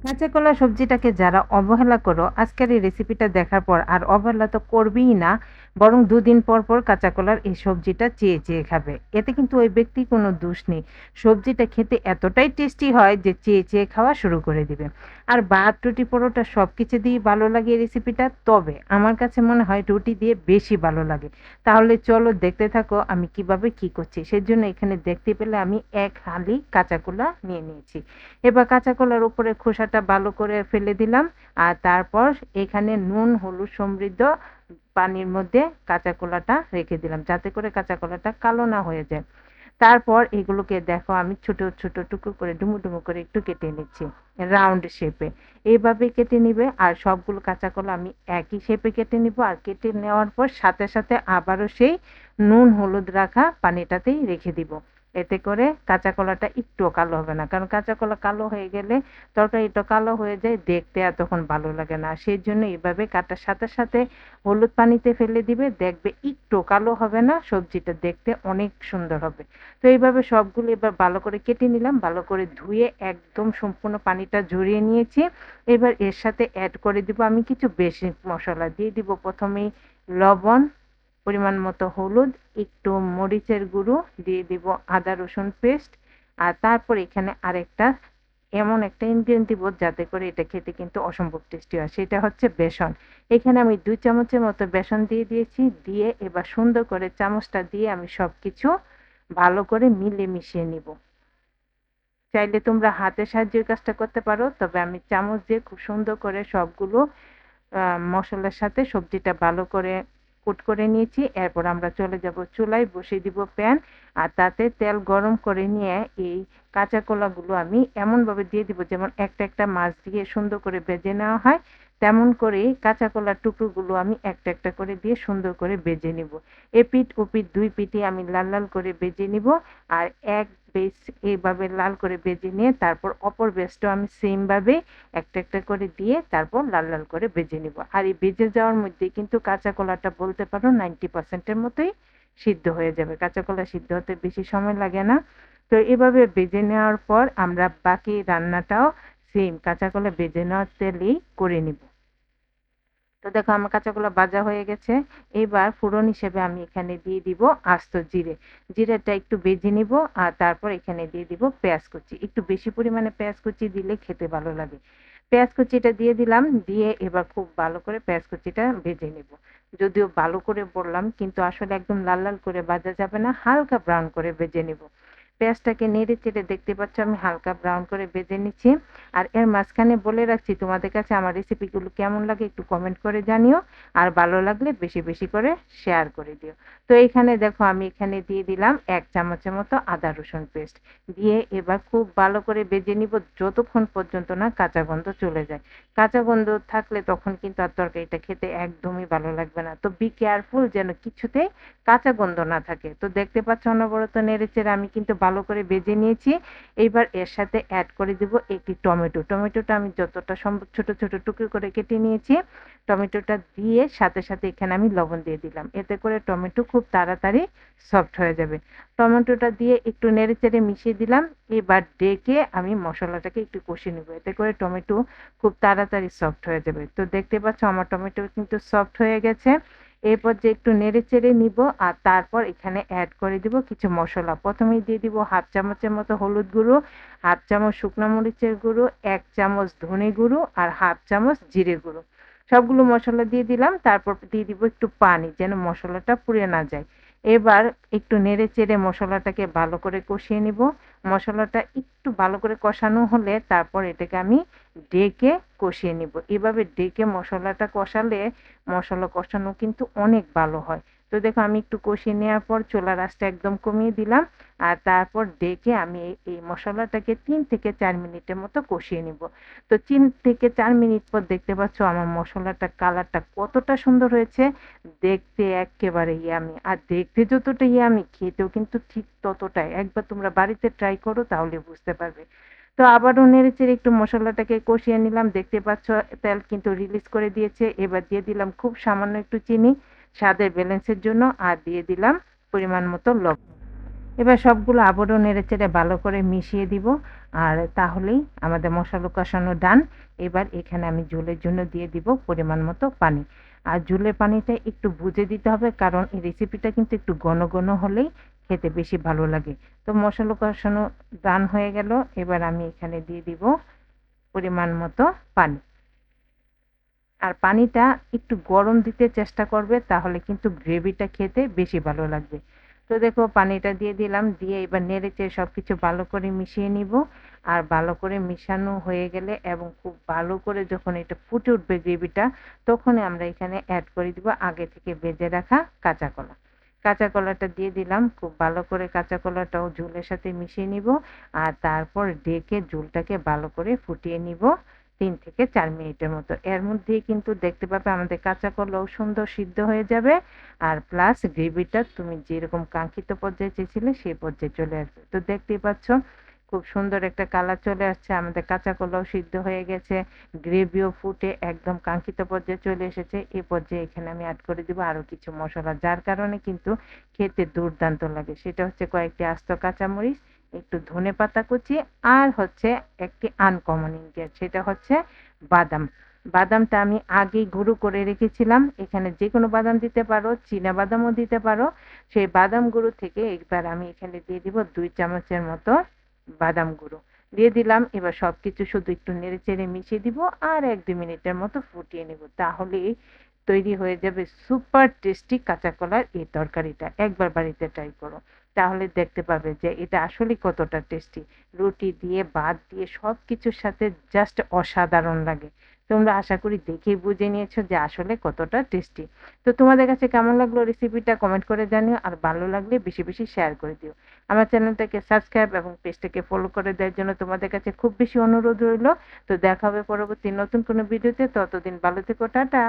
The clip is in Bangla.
কাঁচা কলা সবজিটাকে যারা অবহেলা করো, আজকের এই রেসিপিটা দেখার পর আর অবহেলা তো করবেই না। বরং ২ দিন পর, পর কাঁচা কলার এই সবজিটা চেয়ে, চেয়ে খাবে। এতে কিন্তু ওই ব্যক্তির কোনো দোষ নেই। সবজিটা খেতে এতটাই টেস্টি হয় যে চেয়ে, চেয়ে খাওয়া শুরু করে দিবে। আর ভাত, রুটি, পরোটা সবকিছু দিয়েই ভালো লাগে এই রেসিপিটা। তবে আমার কাছে মনে হয় রুটি দিয়ে বেশি ভালো লাগে। তাহলে চলো দেখতে থাকো আমি কিভাবে কি করছি। সেজন্য এখানে দেখতে পেলে আমি ১ হাঁড়ি কাঁচা কলা নিয়ে নিয়েছি। এবার কাঁচা কলার উপরে খোসাটা ভালো করে ফেলে দিলাম। আর তারপর এখানে নুন, হলুদ সমৃদ্ধ পানির মধ্যে কাঁচা কলাটা রেখে দিলাম। যাতে করে কাঁচা কলাটা কালো না হয়ে যায়। তারপর এগুলোকে দেখো আমি ছোট, ছোট টুকরো করে ডুমু, ডুমু করে একটু কেটে নিচ্ছি। রাউন্ড শেপে। এইভাবে কেটে নিবে আর সবগুলো কাঁচা কলা আমি একই শেপে কেটে নিব। আর কেটে নেওয়ার পর সাথে, সাথে আবারও সেই নুন, হলুদ রাখা পানিটাতেই রেখে দিব। এতে করে কাঁচা কলাটা একটুও কালো হবে না। কারণ কাঁচা কলা কালো হয়ে গেলে তরকারিটা কালো হয়ে যায়, দেখতে আর তখন ভালো লাগে না। সেজন্য এভাবে কাটার সাথে, সাথে হলুদ পানিতে ফেলে দিবে। দেখবে একটু কালো হবে না, সবজিটা দেখতে অনেক সুন্দর হবে। তো এইভাবে সবগুলো এবার ভালো করে কেটে নিলাম। ভালো করে ধুয়ে একদম সম্পূর্ণ পানিটা ঝরিয়ে নিয়েছি। এবার এর সাথে এড করে দিব আমি কিছু বেসিক মসলা। দিয়ে দিব ১ম এই লবণ, পরিমাণ মতো হলুদ, একটু মরিচের গুঁড়ো, দিয়ে দিব আদা রসুন পেস্ট। আর তারপর এখানে আরেকটা এমন একটা ইনগ্রিডিয়েন্ট দিব যাতে করে এটা খেতে কিন্তু অসম্ভব টেস্টি হয়। সেটা হচ্ছে বেসন। এখানে আমি ২ চামচের মতো বেসন দিয়ে দিয়েছি। দিয়ে এবার সুন্দর করে চামচটা দিয়ে আমি সবকিছু ভালো করে মিশিয়ে নিব। চাইলে তোমরা হাতের সাহায্যে এই কাজটা করতে পারো। তবে আমি চামচ দিয়ে খুব সুন্দর করে সবগুলো মসলার সাথে সবজিটা ভালো করে কোট করে নিয়েছি। এরপর আমরা চলে যাব চুলায়, বসিয়ে দিব প্যান। আর তাতে তেল গরম করে নিয়ে এই কাঁচা কলাগুলো আমি এমনভাবে দিয়ে দিব যেমন একটা, একটা মাছ দিয়ে সুন্দর করে ভেজে নেওয়া হয়, তেমন করেই কাঁচা কলার টুকরোগুলো আমি একটা, একটা করে দিয়ে সুন্দর করে ভেজে নিব। এপিঠ ওপিঠ ২ পিঠই আমি লাল, লাল করে ভেজে নিব। আর এক পিঠ এভাবে লাল করে ভেজে নিয়ে তারপর অপর পিঠটাও আমি সেম ভাবে একটা, একটা করে দিয়ে তারপর লাল, লাল করে ভেজে নিব। আর এই ভেজে যাওয়ার মধ্যেই কিন্তু কাঁচা কলাটা বলতে পারো 90% এর মতোই সিদ্ধ হয়ে যাবে। কাঁচা কলা সিদ্ধ হতে বেশি সময় লাগে না। তো এভাবে ভেজে নেওয়ার পর আমরা বাকি রান্নাটাও সেম কাঁচা কলা ভেজে নেওয়ার তেলেই করে নিব। তো দেখো আমার কাঁচাকলা ভাজা হয়ে গেছে। এবার ফোড়ন হিসেবে আমি এখানে দিয়ে দিব আস্ত জিরে। জিরাটা একটু ভেজে নিব। আর তারপর এখানে দিয়ে দিব পেঁয়াজ কুচি। একটু বেশি পরিমাণে পেঁয়াজ কুচি দিলে খেতে ভালো লাগে। পেঁয়াজ কুচিটা দিয়ে দিলাম। দিয়ে এবার খুব ভালো করে পেঁয়াজ কুচিটা ভেজে নিব। যদিও ভালো করে বললাম কিন্তু আসলে একদম লাল, লাল করে ভাজা যাবে না। হালকা ব্রাউন করে ভেজে নিব। পেঁয়াজটাকে নেড়ে চেড়ে দেখতে পাচ্ছ আমি হালকা ব্রাউন করে ভেজে নিচ্ছি। আর এর মাঝখানে বলে রাখছি তোমাদের কাছে আমার রেসিপিগুলো কেমন লাগে একটু কমেন্ট করে জানিও। আর ভালো লাগলে বেশি, বেশি করে শেয়ার করে দিও। তো এখানে দেখো আমি এখানে দিয়ে দিলাম ১ চামচের মতো আদা রসুন পেস্ট। দিয়ে এবার খুব ভালো করে ভেজে নিব যতক্ষণ পর্যন্ত না কাঁচা গন্ধ চলে যায়। কাঁচা গন্ধ থাকলে তখন কিন্তু আর তরকারিটা খেতে একদমই ভালো লাগবে না। তো বি কেয়ারফুল যেন কিছুতেই কাঁচা গন্ধ না থাকে। তো দেখতে পাচ্ছ অনবরত নেড়েচেড়ে আমি কিন্তু ভালো করে ভেজে নিয়েছি। এইবার এর সাথে এড করে দিব একটি টমেটো। টমেটোটা আমি যতটা সম্ভব ছোট, ছোট টুকরো করে কেটে নিয়েছি। টমেটোটা দিয়ে সাথে, সাথে এখানে আমি লবণ দিয়ে দিলাম। এতে করে টমেটো খুব তাড়াতাড়ি সফট হয়ে যাবে। টমেটোটা দিয়ে একটু নেড়েচেড়ে মিশিয়ে দিলাম। এবার ডেকে আমি মসলাটাকে একটু কষিয়ে নেব। এতে করে টমেটো খুব তাড়াতাড়ি সফট হয়ে যাবে। তো দেখতে পাচ্ছ আমার টমেটো কিন্তু সফট হয়ে গেছে। এরপর যে একটু নেড়েচেড়ে নিব আর তারপর এখানে এড করে দিব কিছু মসলা। ১ম এই দিয়ে দিব ১/২ চামচের মতো হলুদ গুঁড়ো, ১/২ চামচ শুকনা মরিচের গুঁড়ো, ১ চামচ ধনে গুঁড়ো আর ১/২ চামচ জিরে গুঁড়ো। সবগুলো মসলা দিয়ে দিলাম। তারপর দিয়ে দিব একটু পানি যেন মসলাটা পুড়ে না যায়। এবার একটু নেড়েচেড়ে মসলাটাকে ভালো করে কষিয়ে নিব। মসলাটা একটু ভালো করে কষানো হলে তারপর এটাকে আমি ডেকে কষিয়ে নিব। এভাবে ডেকে মসলাটা কষালে মসলা কষানো কিন্তু অনেক ভালো হয়। তো দেখো আমি একটু কষিয়ে নেওয়ার পর চুলার আঁচটা একদম কমিয়ে দিলাম। আর তারপর ডেকে আমি এই মসলাটাকে ৩ থেকে ৪ মিনিটের মতো কষিয়ে নিব। তো ৩ থেকে ৪ মিনিট পর দেখতে পাচ্ছ আমার মসলাটার কালারটা কতটা সুন্দর হয়েছে। দেখতে এক্কেবারে ইয়াম্মি। আর দেখতে যতটা ইয়াম্মি খেতেও কিন্তু ঠিক ততটাই। একবার তোমরা বাড়িতে ট্রাই করো তাহলে বুঝতে পারবে। তো আবারও নেড়েচেড়ে একটু মসলাটাকে কষিয়ে নিলাম। দেখতে পাচ্ছ তেল কিন্তু রিলিজ করে দিয়েছে। এবার দিয়ে দিলাম খুব সামান্য একটু চিনি স্বাদের ব্যালেন্সের জন্য। আর দিয়ে দিলাম পরিমাণ মতো লবণ। এবার সবগুলো আবারও নেড়েচেড়ে ভালো করে মিশিয়ে দিব। আর তাহলেই আমাদের মশলা কষানো ডান। এবার এখানে আমি ঝোলের জন্য দিয়ে দিব পরিমাণ মতো পানি। আর ঝোলের পানিটা একটু বুঝে দিতে হবে, কারণ এই রেসিপিটা কিন্তু একটু ঘন ঘন হলেই খেতে বেশি ভালো লাগে। তো মশলা কষানো ডান হয়ে গেল। এবার আমি এখানে দিয়ে দিব পরিমাণ মতো পানি। আর পানিটা একটু গরম দিতে চেষ্টা করবে, তাহলে কিন্তু গ্রেভিটা খেতে বেশি ভালো লাগবে। তো দেখো পানিটা দিয়ে দিলাম, দিয়ে এবার নেড়েচেড়ে সবকিছু ভালো করে মিশিয়ে নিব। আর ভালো করে মিশানো হয়ে গেলে এবং খুব ভালো করে যখন এটা ফুটে উঠবে গ্রেভিটা, তখনই আমরা এখানে অ্যাড করে দিব আগে থেকে ভেজে রাখা কাঁচা কলা। কাঁচা কলাটা দিয়ে দিলাম, খুব ভালো করে কাঁচা কলাটাও ঝোলের সাথে মিশিয়ে নিব। আর তারপর ঢেকে ঝোলটাকে ভালো করে ফুটিয়ে নিব ৩ থেকে ৪ মিনিটের মতো। এর মধ্যেই কিন্তু দেখতে পাবে আমাদের কাঁচা কলাও সুন্দর সিদ্ধ হয়ে যাবে। আর প্লাস গ্রেভিটা তুমি যেরকম কাঙ্ক্ষিত পর্যায়ে চেয়েছিলে সেই পর্যায়ে চলে আসবে। তো দেখতেই পাচ্ছ খুব সুন্দর একটা কালার চলে আসছে। আমাদের কাঁচা কলাও সিদ্ধ হয়ে গেছে। গ্রেভিও ফুটে একদম কাঙ্ক্ষিত পর্যায়ে চলে এসেছে। এই পর্যায়ে এখানে আমি এড করে দিব আরো কিছু মসলা, যার কারণে কিন্তু খেতে দুর্দান্ত লাগে। সেটা হচ্ছে কয়েকটি আস্ত কাঁচামরিচ, একটু ধনেপাতা কুচি, আর হচ্ছে একটি আনকমন ইনগ্রেডিয়েন্ট, সেটা হচ্ছে বাদাম। বাদামটা আমি আগেই গুঁড়ো করে রেখেছিলাম। এখানে যেকোনো বাদাম দিতে পারো, চীনা বাদামও দিতে পারো। সেই বাদাম গুঁড়ো থেকে এবার আমি এখানে দিয়ে দিব ২ চামচের মতো বাদাম গুঁড়ো। দিয়ে দিলাম। এবার সবকিছু শুধু একটু নেড়েচেড়ে মিশিয়ে দিব আর ১-২ মিনিটের মতো ফুটিয়ে নিব। তাহলেই তৈরি হয়ে যাবে সুপার টেস্টি কাঁচা কলার এই তরকারিটা। একবার বাড়িতে ট্রাই করো। তাহলে দেখতে পাবে যে এটা আসলেই কতটা টেস্টি। রুটি দিয়ে, ভাত দিয়ে সবকিছুর সাথে জাস্ট অসাধারণ লাগে। তোমরা আশা করি দেখেই বুঝে নিয়েছো যে আসলে কতটা টেস্টি। তো তোমাদের কাছে কেমন লাগলো রেসিপিটা কমেন্ট করে জানিও। আর ভালো লাগলে বেশি বেশি শেয়ার করে দিও। আমার চ্যানেলটাকে সাবস্ক্রাইব এবং পেজটাকে ফলো করে দেওয়ার জন্য তোমাদের কাছে খুব বেশি অনুরোধ রইল। তো দেখা হবে পরবর্তী নতুন কোনো ভিডিওতে। ততদিন ভালো থেকো। টাটা।